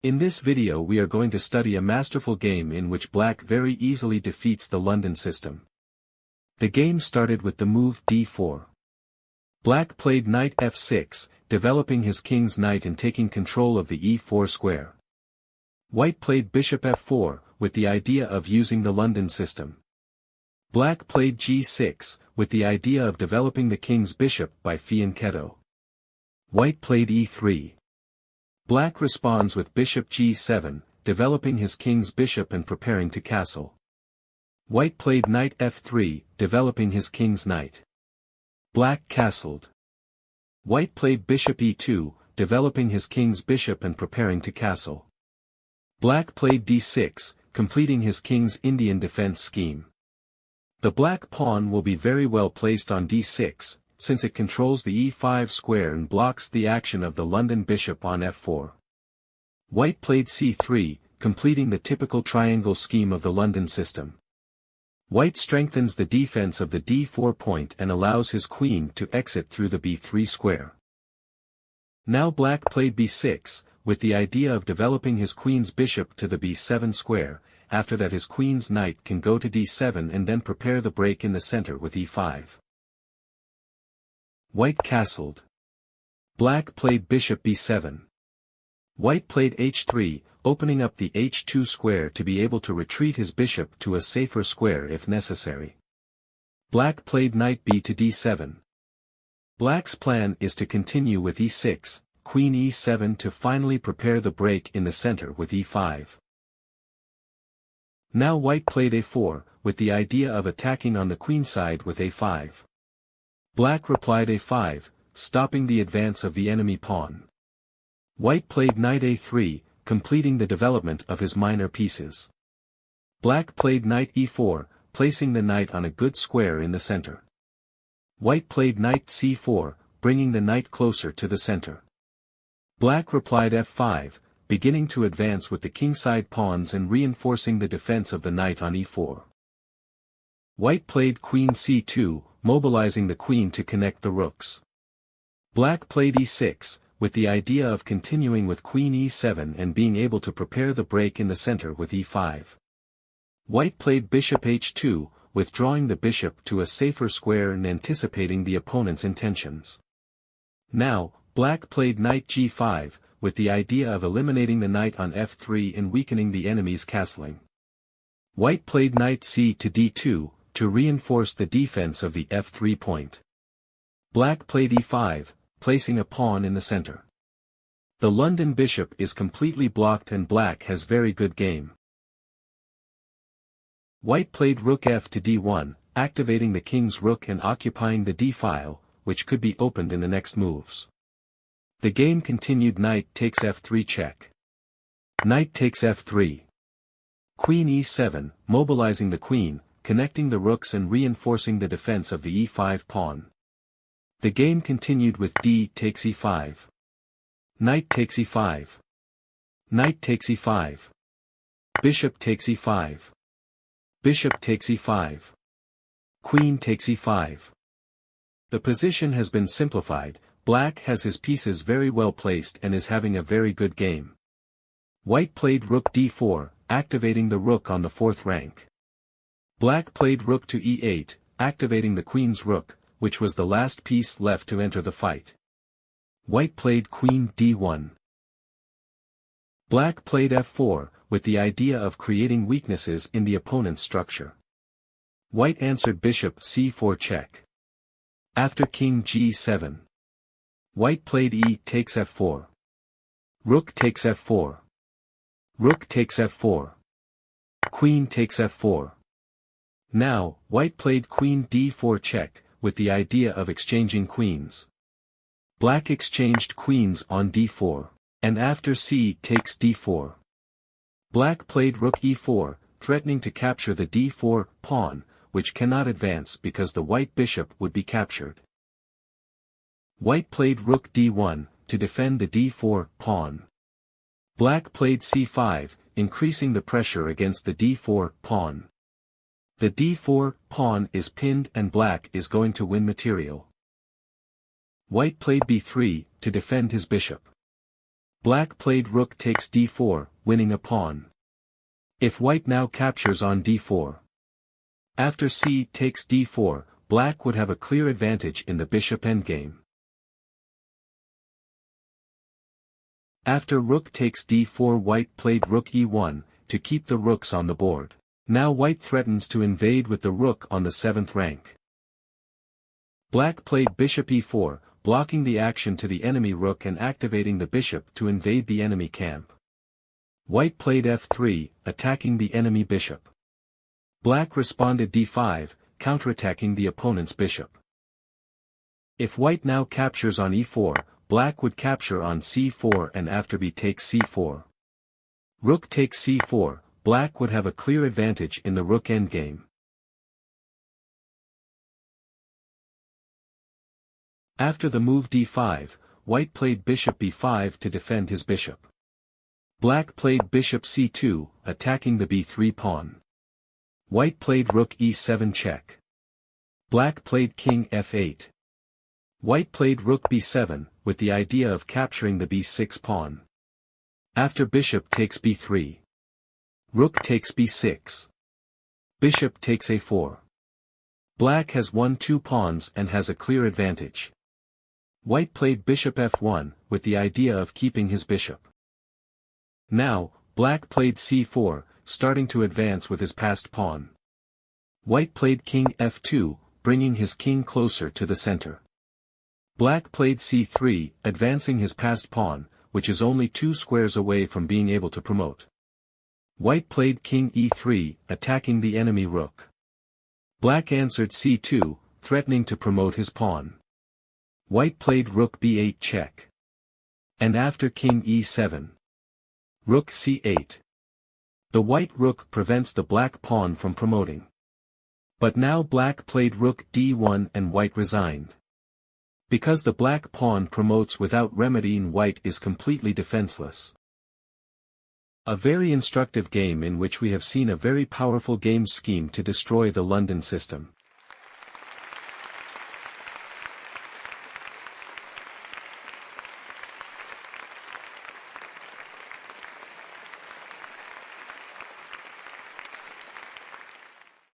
In this video we are going to study a masterful game in which black very easily defeats the London system. The game started with the move d4. Black played knight f6, developing his king's knight and taking control of the e4 square. White played bishop f4, with the idea of using the London system. Black played g6, with the idea of developing the king's bishop by fianchetto. White played e3. Black responds with bishop g7, developing his king's bishop and preparing to castle. White played knight f3, developing his king's knight. Black castled. White played bishop e2, developing his king's bishop and preparing to castle. Black played d6, completing his king's Indian defense scheme. The black pawn will be very well placed on d6, since it controls the e5 square and blocks the action of the London bishop on f4. White played c3, completing the typical triangle scheme of the London system. White strengthens the defense of the d4 point and allows his queen to exit through the b3 square. Now black played b6, with the idea of developing his queen's bishop to the b7 square. After that his queen's knight can go to d7 and then prepare the break in the center with e5. White castled. Black played bishop b7. White played h3, opening up the h2 square to be able to retreat his bishop to a safer square if necessary. Black played knight b to d7. Black's plan is to continue with e6, queen e7 to finally prepare the break in the center with e5. Now white played a4, with the idea of attacking on the queen side with a5. Black replied a5, stopping the advance of the enemy pawn. White played knight a3, completing the development of his minor pieces. Black played knight e4, placing the knight on a good square in the center. White played knight c4, bringing the knight closer to the center. Black replied f5, beginning to advance with the kingside pawns and reinforcing the defense of the knight on e4. White played queen c2, mobilizing the queen to connect the rooks. Black played e6, with the idea of continuing with queen e7 and being able to prepare the break in the center with e5. White played bishop h2, withdrawing the bishop to a safer square and anticipating the opponent's intentions. Now, black played knight g5, with the idea of eliminating the knight on f3 and weakening the enemy's castling. White played knight c to d2, to reinforce the defense of the f3 point. Black played e5, placing a pawn in the center. The London bishop is completely blocked and black has very good game. White played rook f to d1, activating the king's rook and occupying the d-file, which could be opened in the next moves. The game continued. Knight takes f3 check. Knight takes f3. Queen e7, mobilizing the queen, connecting the rooks and reinforcing the defense of the e5 pawn. The game continued with d takes e5. Knight takes e5. Knight takes e5. Bishop takes e5. Bishop takes e5. Queen takes e5. The position has been simplified. Black has his pieces very well placed and is having a very good game. White played rook d4, activating the rook on the fourth rank. Black played rook to e8, activating the queen's rook, which was the last piece left to enter the fight. White played queen d1. Black played f4, with the idea of creating weaknesses in the opponent's structure. White answered bishop c4 check. After king g7. White played e takes f4. Rook takes f4. Rook takes f4. Queen takes f4. Now, white played queen d4 check, with the idea of exchanging queens. Black exchanged queens on d4, and after c takes d4. Black played rook e4, threatening to capture the d4 pawn, which cannot advance because the white bishop would be captured. White played rook d1, to defend the d4 pawn. Black played c5, increasing the pressure against the d4 pawn. The d4 pawn is pinned and black is going to win material. White played b3, to defend his bishop. Black played rook takes d4, winning a pawn. If white now captures on d4. After c takes d4, black would have a clear advantage in the bishop endgame. After rook takes d4, white played rook e1, to keep the rooks on the board. Now white threatens to invade with the rook on the 7th rank. Black played bishop e4, blocking the action to the enemy rook and activating the bishop to invade the enemy camp. White played f3, attacking the enemy bishop. Black responded d5, counterattacking the opponent's bishop. If white now captures on e4, black would capture on c4, and after b takes c4. Rook takes c4, black would have a clear advantage in the rook endgame. After the move d5, white played bishop b5 to defend his bishop. Black played bishop c2, attacking the b3 pawn. White played rook e7 check. Black played king f8. White played rook b7, with the idea of capturing the b6 pawn. After bishop takes b3. Rook takes b6. Bishop takes a4. Black has won 2 pawns and has a clear advantage. White played bishop f1, with the idea of keeping his bishop. Now, black played c4, starting to advance with his passed pawn. White played king f2, bringing his king closer to the center. Black played c3, advancing his passed pawn, which is only 2 squares away from being able to promote. White played king e3, attacking the enemy rook. Black answered c2, threatening to promote his pawn. White played rook b8 check. And after king e7. Rook c8. The white rook prevents the black pawn from promoting. But now black played rook d1 and white resigned. Because the black pawn promotes without remedying, white is completely defenseless. A very instructive game in which we have seen a very powerful game scheme to destroy the London system.